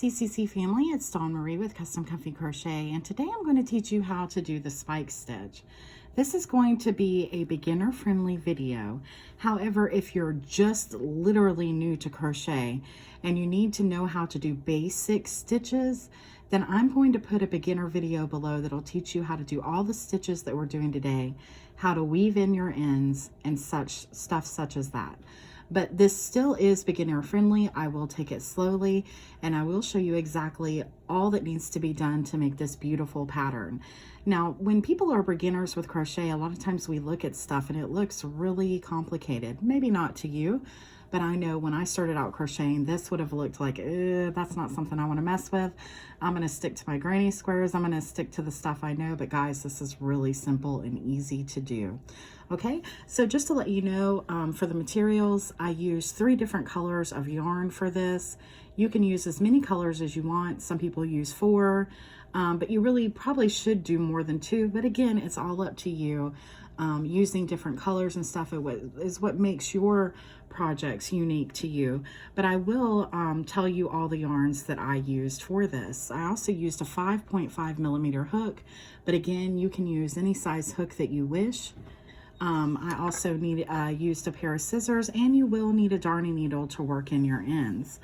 CCC family, it's Dawn Marie with Custom Comfy Crochet, and today I'm going to teach you how to do the spike stitch. This is going to be a beginner friendly video. However, if you're just literally new to crochet and you need to know how to do basic stitches, then I'm going to put a beginner video below that'll teach you how to do all the stitches that we're doing today, how to weave in your ends and such stuff such as that. But this still is beginner friendly. I will take it slowly and I will show you exactly all that needs to be done to make this beautiful pattern. Now, when people are beginners with crochet, a lot of times we look at stuff and it looks really complicated. Maybe not to you, but I know when I started out crocheting, this would have looked like, that's not something I want to mess with. I'm going to stick to my granny squares. I'm going to stick to the stuff I know. But guys, this is really simple and easy to do. Okay, so just to let you know, for the materials, I use 3 different colors of yarn for this. You can use as many colors as you want. Some people use 4, but you really probably should do more than 2. But again, it's all up to you. Using different colors and stuff is what makes your projects unique to you. But I will tell you all the yarns that I used for this. I also used a 5.5 millimeter hook, but again, you can use any size hook that you wish. I also used a pair of scissors, and you will need a darning needle to work in your ends.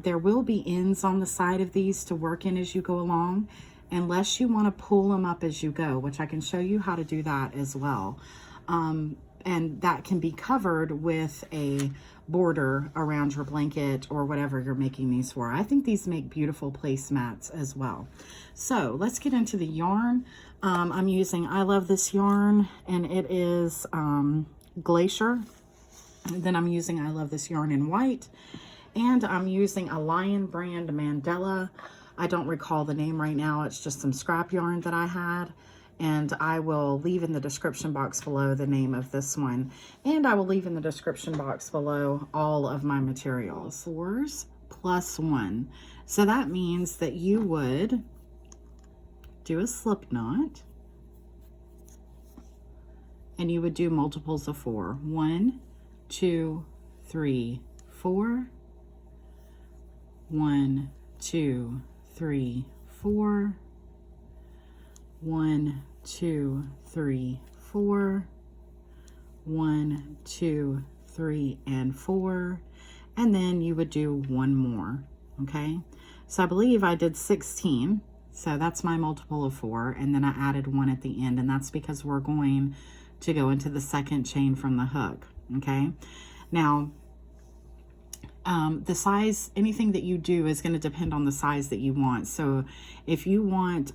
There will be ends on the side of these to work in as you go along, unless you want to pull them up as you go, which I can show you how to do that as well. And that can be covered with a border around your blanket or whatever you're making these for. I think these make beautiful placemats as well. So let's get into the yarn. I'm using I Love This yarn, and it is Glacier. And then I'm using I Love This yarn in white, and I'm using a Lion brand mandala. I don't recall the name right now. It's just some scrap yarn that I had, and I will leave in the description box below the name of this one, and I will leave in the description box below all of my materials. 4s plus 1, so that means that you would do a slip knot, and you would do multiples of 4. 1, 2, 3, 4. 1, 2, 3, 4. 1, 2, 3, 4. 1, 2, 3, and 4. And then you would do 1 more. Okay, so I believe I did 16. So that's my multiple of 4, and then I added 1 at the end, and that's because we're going to go into the second chain from the hook. Okay, now the size, anything that you do is going to depend on the size that you want. So if you want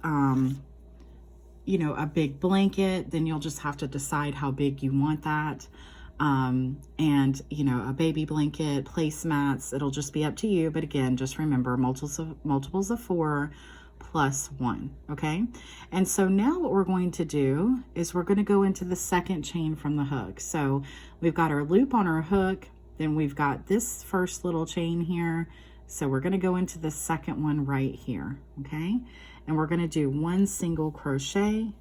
you know, a big blanket, then you'll just have to decide how big you want that. And you know, a baby blanket, placemats, it'll just be up to you. But again, just remember multiples of 4 plus 1. Okay, and so now what we're going to do is we're going to go into the second chain from the hook. So we've got our loop on our hook, then we've got this first little chain here, so we're going to go into the second one right here. Okay, and we're going to do 1 single crochet,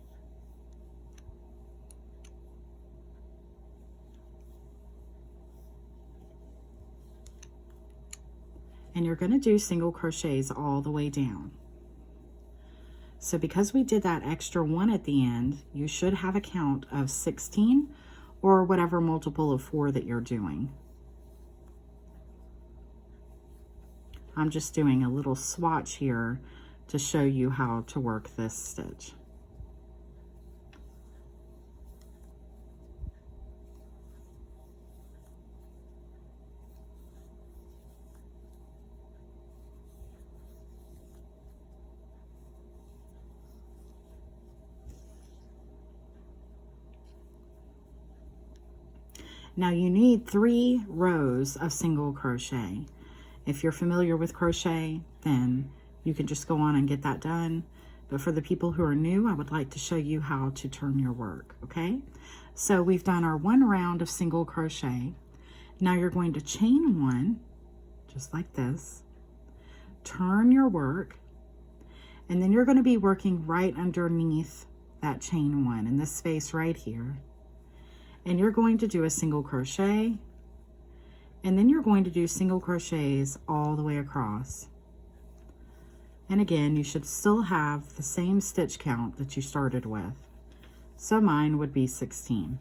and you're going to do single crochets all the way down. So because we did that extra 1 at the end, you should have a count of 16 or whatever multiple of 4 that you're doing. I'm just doing a little swatch here to show you how to work this stitch. Now you need 3 rows of single crochet. If you're familiar with crochet, then you can just go on and get that done. But for the people who are new, I would like to show you how to turn your work, okay? So we've done our 1 round of single crochet. Now you're going to chain 1, just like this, turn your work, and then you're going to be working right underneath that chain 1 in this space right here. And you're going to do a single crochet, and then you're going to do single crochets all the way across. And again, you should still have the same stitch count that you started with. So mine would be 16.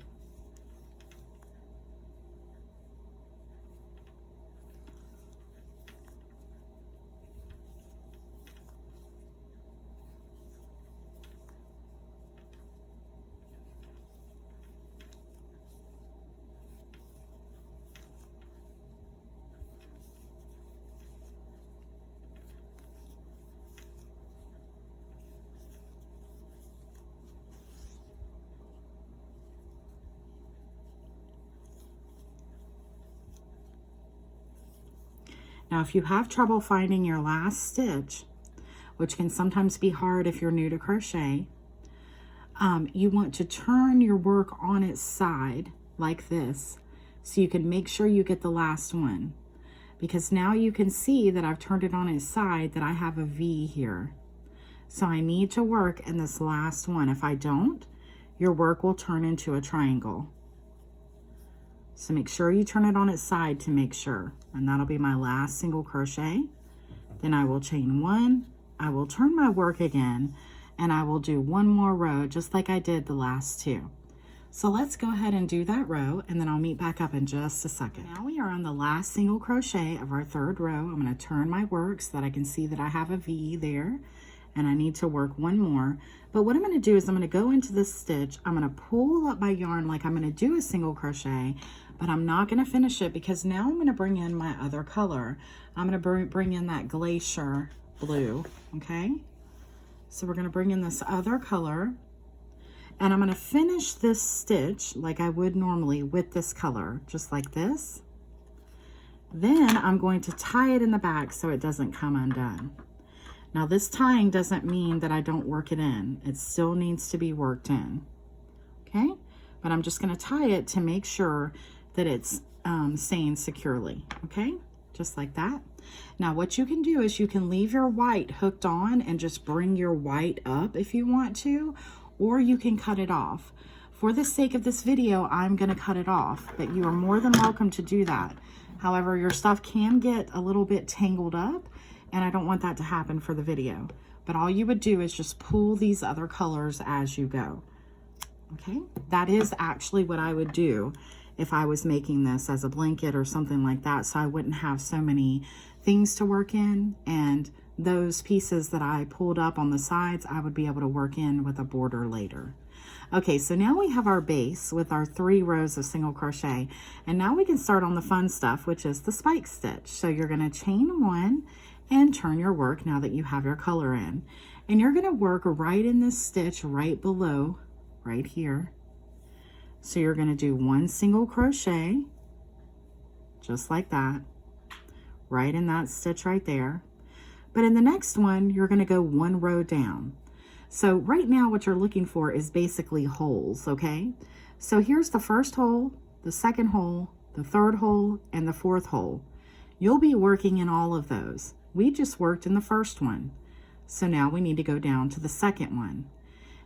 Now, if you have trouble finding your last stitch, which can sometimes be hard if you're new to crochet, you want to turn your work on its side like this so you can make sure you get the last one. Because now you can see that I've turned it on its side, that I have a V here. So I need to work in this last one. If I don't, your work will turn into a triangle. So make sure you turn it on its side to make sure. And that'll be my last single crochet. Then I will chain one, I will turn my work again, and I will do one more row just like I did the last two. So let's go ahead and do that row, and then I'll meet back up in just a second. Now we are on the last single crochet of our third row. I'm going to turn my work so that I can see that I have a V there, and I need to work one more. But what I'm going to do is I'm going to go into this stitch, I'm going to pull up my yarn like I'm going to do a single crochet, but I'm not going to finish it because now I'm going to bring in my other color. I'm going to bring in that glacier blue, okay? So we're going to bring in this other color, and I'm going to finish this stitch like I would normally with this color, just like this. Then I'm going to tie it in the back so it doesn't come undone. Now this tying doesn't mean that I don't work it in. It still needs to be worked in, okay? But I'm just going to tie it to make sure that it's staying securely, okay? Just like that. Now what you can do is you can leave your white hooked on and just bring your white up if you want to, or you can cut it off. For the sake of this video, I'm going to cut it off, but you are more than welcome to do that. However, your stuff can get a little bit tangled up, and I don't want that to happen for the video. But all you would do is just pull these other colors as you go. Okay, that is actually what I would do if I was making this as a blanket or something like that, so I wouldn't have so many things to work in, and those pieces that I pulled up on the sides I would be able to work in with a border later. Okay, so now we have our base with our 3 rows of single crochet, and now we can start on the fun stuff, which is the spike stitch. So you're going to chain 1 and turn your work now that you have your color in, and you're going to work right in this stitch right below, right here. So you're going to do 1 single crochet, just like that, right in that stitch right there. But in the next one, you're going to go 1 row down. So right now what you're looking for is basically holes, okay? So here's the first hole, the second hole, the third hole, and the fourth hole. You'll be working in all of those. We just worked in the first one. So now we need to go down to the second one.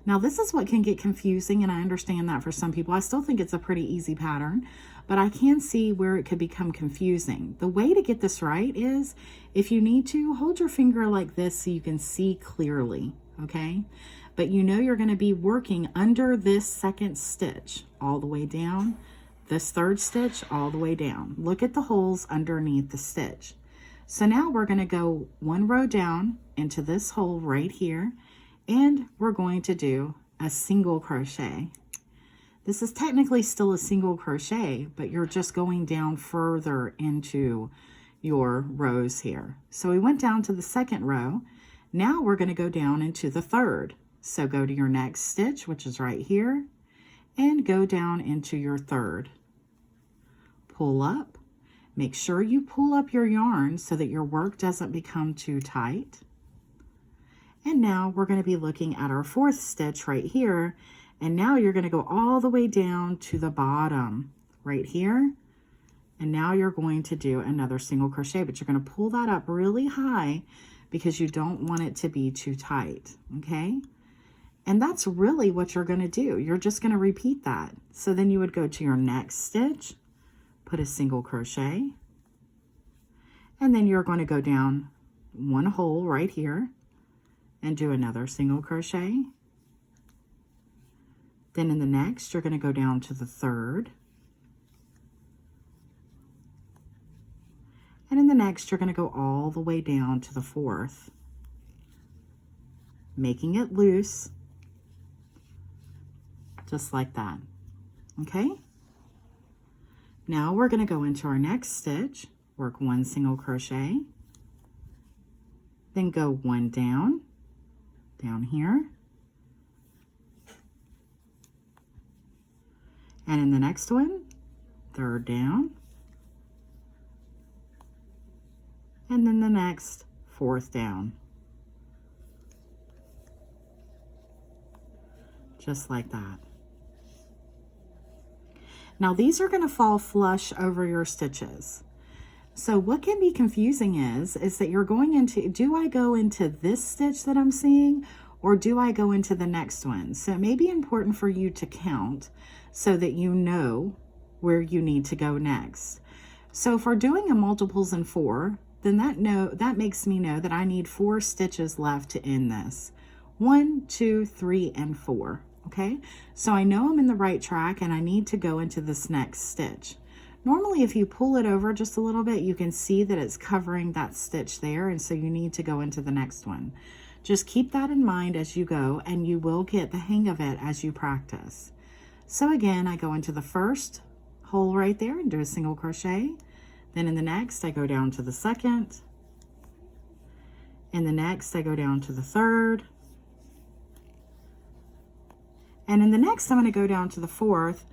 Now this is what can get confusing, and I understand that for some people. I still think it's a pretty easy pattern, but I can see where it could become confusing. The way to get this right is, if you need to, hold your finger like this so you can see clearly, okay? But you know you're going to be working under this second stitch all the way down, this third stitch all the way down. Look at the holes underneath the stitch. So now we're going to go 1 row down into this hole right here, and we're going to do a single crochet. This is technically still a single crochet, but you're just going down further into your rows here. So we went down to the second row. Now we're going to go down into the third. So go to your next stitch, which is right here, and go down into your third. Pull up. Make sure you pull up your yarn so that your work doesn't become too tight. And now we're going to be looking at our fourth stitch right here. And now you're going to go all the way down to the bottom right here. And now you're going to do another single crochet, but you're going to pull that up really high because you don't want it to be too tight, okay? And that's really what you're going to do. You're just going to repeat that. So then you would go to your next stitch, put a single crochet, and then you're going to go down 1 hole right here, and do another single crochet. Then in the next, you're going to go down to the third. And in the next, you're going to go all the way down to the fourth, making it loose, just like that. Okay? Now we're going to go into our next stitch, work one single crochet, then go one down here, and in the next one, third down, and then the next, fourth down, just like that. Now these are going to fall flush over your stitches. So what can be confusing is that you're going into, do I go into this stitch that I'm seeing, or do I go into the next one? So it may be important for you to count so that you know where you need to go next. So if we're doing a multiples in 4, then that makes me know that I need 4 stitches left to end this. 1, 2, 3, and 4. Okay, so I know I'm in the right track and I need to go into this next stitch. Normally, if you pull it over just a little bit, you can see that it's covering that stitch there, and so you need to go into the next one. Just keep that in mind as you go, and you will get the hang of it as you practice. So again, I go into the first hole right there and do a single crochet. Then in the next, I go down to the second. In the next, I go down to the third. And in the next, I'm going to go down to the fourth.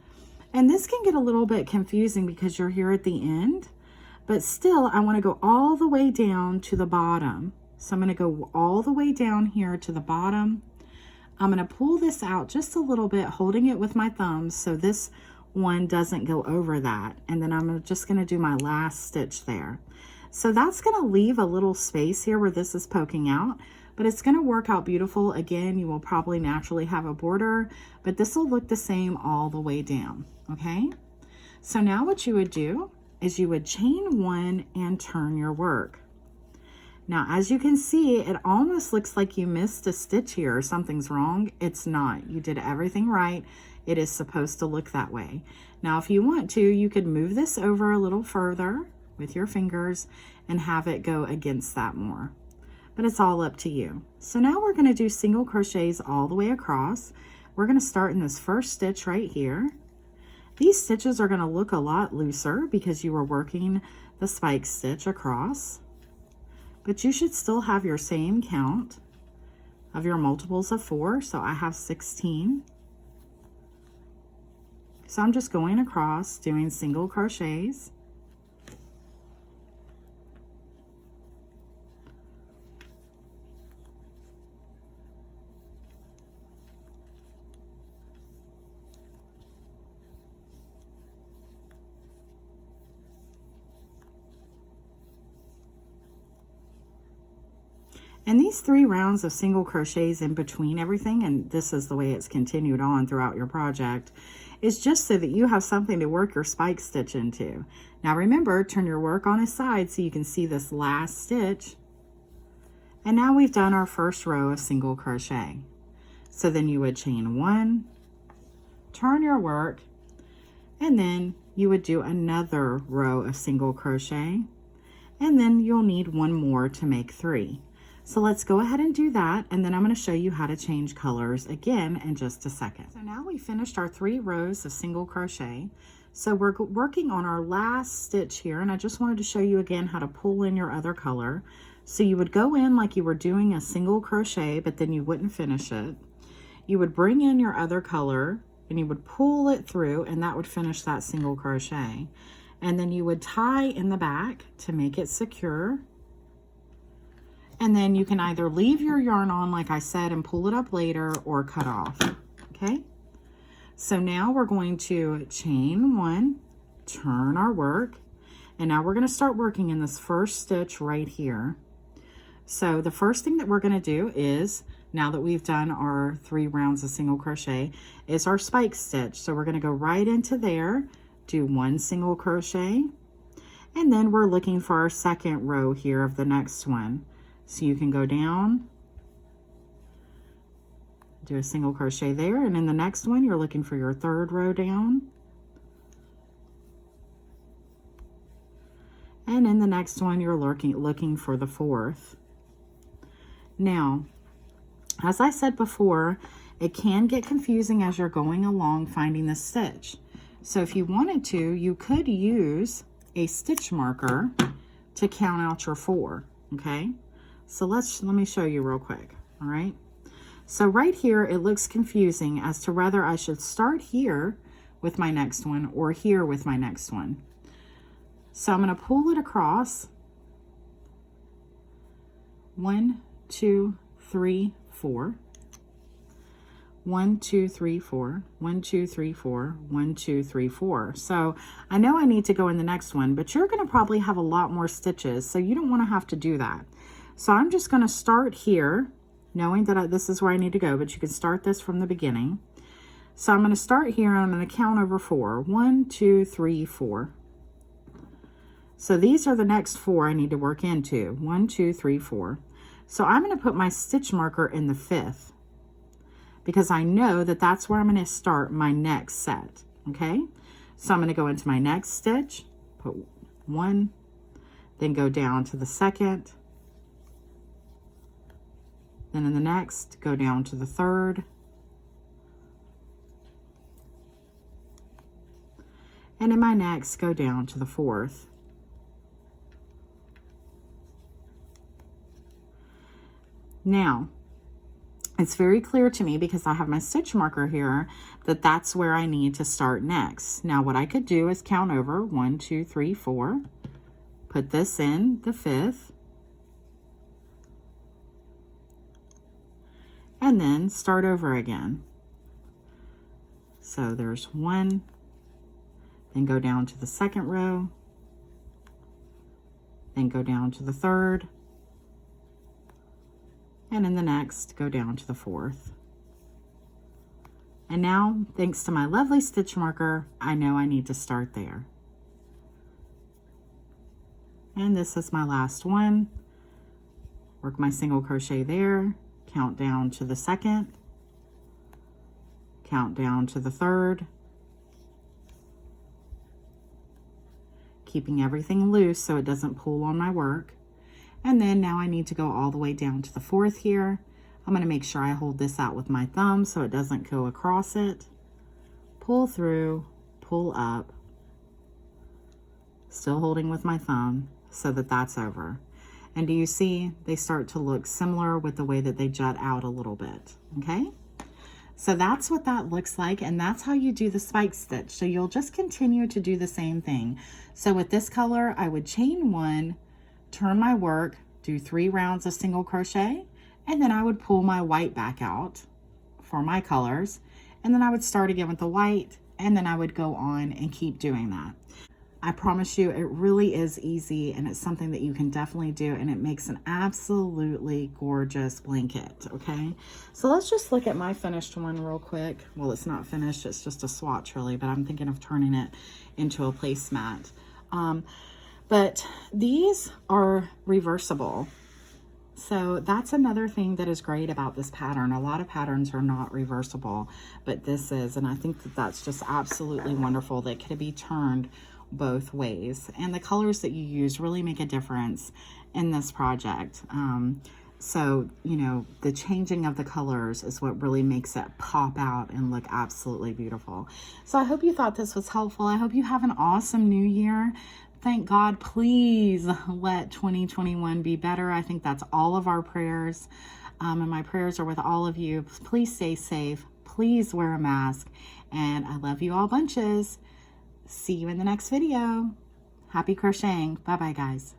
And this can get a little bit confusing because you're here at the end, but still I want to go all the way down to the bottom. So I'm going to go all the way down here to the bottom. I'm going to pull this out just a little bit, holding it with my thumbs so this one doesn't go over that. And then I'm just going to do my last stitch there. So that's going to leave a little space here where this is poking out, but it's going to work out beautiful. Again, you will probably naturally have a border, but this will look the same all the way down. Okay, so now what you would do is you would chain 1 and turn your work. Now, as you can see, it almost looks like you missed a stitch here or something's wrong. It's not. You did everything right. It is supposed to look that way. Now, if you want to, you could move this over a little further with your fingers and have it go against that more. But it's all up to you. So now we're going to do single crochets all the way across. We're going to start in this first stitch right here. These stitches are going to look a lot looser because you were working the spike stitch across, but you should still have your same count of your multiples of 4. So I have 16. So I'm just going across doing single crochets. And these 3 rounds of single crochets in between everything, and this is the way it's continued on throughout your project, is just so that you have something to work your spike stitch into. Now remember, turn your work on its side so you can see this last stitch. And now we've done our first row of single crochet. So then you would chain 1, turn your work, and then you would do another row of single crochet, and then you'll need 1 more to make 3. So let's go ahead and do that, and then I'm going to show you how to change colors again in just a second. So now we finished our 3 rows of single crochet. So we're working on our last stitch here, and I just wanted to show you again how to pull in your other color. So you would go in like you were doing a single crochet, but then you wouldn't finish it. You would bring in your other color, and you would pull it through, and that would finish that single crochet. And then you would tie in the back to make it secure. And then you can either leave your yarn on, like I said, and pull it up later, or cut off, okay? So now we're going to chain 1, turn our work, and now we're going to start working in this first stitch right here. So the first thing that we're going to do is, now that we've done our 3 rounds of single crochet, is our spike stitch. So we're going to go right into there, do 1 single crochet, and then we're looking for our second row here of the next one. So you can go down do a single crochet there, and in the next one you're looking for your third row down, and in the next one you're looking for the fourth. Now, as I said before, it can get confusing as you're going along finding the stitch. So if you wanted to, you could use a stitch marker to count out your 4, okay? So let me show you real quick, all right? So right here, it looks confusing as to whether I should start here with my next one or here with my next one. So I'm gonna pull it across. 1, 2, 3, 4. 1, 2, 3, 4, 1, 2, 3, 4, 1, 2, 3, 4. So I know I need to go in the next one, but you're going to probably have a lot more stitches, so you don't want to have to do that. So I'm just going to start here, knowing that this is where I need to go, but you can start this from the beginning. So I'm going to start here, and I'm going to count over 4. 1, 2, 3, 4. So these are the next 4 I need to work into. 1, 2, 3, 4. So I'm going to put my stitch marker in the 5th, because I know that that's where I'm going to start my next set, okay? So I'm going to go into my next stitch, put 1, then go down to the second, then in the next, go down to the third, and in my next, go down to the fourth. Now, it's very clear to me, because I have my stitch marker here, that that's where I need to start next. Now what I could do is count over 1, 2, 3, 4, put this in the 5th, and then start over again. So there's 1, then go down to the second row, then go down to the third, and in the next, go down to the fourth. And now, thanks to my lovely stitch marker, I know I need to start there. And this is my last one. Work my single crochet there, count down to the second, count down to the third, keeping everything loose so it doesn't pull on my work. And then now I need to go all the way down to the fourth here. I'm going to make sure I hold this out with my thumb so it doesn't go across it. Pull through, pull up, still holding with my thumb so that that's over. And do you see they start to look similar with the way that they jut out a little bit, okay? So that's what that looks like, and that's how you do the spike stitch. So you'll just continue to do the same thing. So with this color, I would chain 1, turn my work, do 3 rounds of single crochet, and then I would pull my white back out for my colors, and then I would start again with the white, and then I would go on and keep doing that. I promise you, it really is easy, and it's something that you can definitely do, and it makes an absolutely gorgeous blanket, okay? So let's just look at my finished one real quick. Well, it's not finished, it's just a swatch really, but I'm thinking of turning it into a placemat. But these are reversible. So that's another thing that is great about this pattern. A lot of patterns are not reversible, but this is, and I think that that's just absolutely wonderful. That could be turned both ways, and the colors that you use really make a difference in this project. So, you know, the changing of the colors is what really makes it pop out and look absolutely beautiful. So I hope you thought this was helpful. I hope you have an awesome new year. Thank God, please let 2021 be better. I think that's all of our prayers. And my prayers are with all of you. Please stay safe. Please wear a mask. And I love you all bunches. See you in the next video. Happy crocheting. Bye-bye, guys.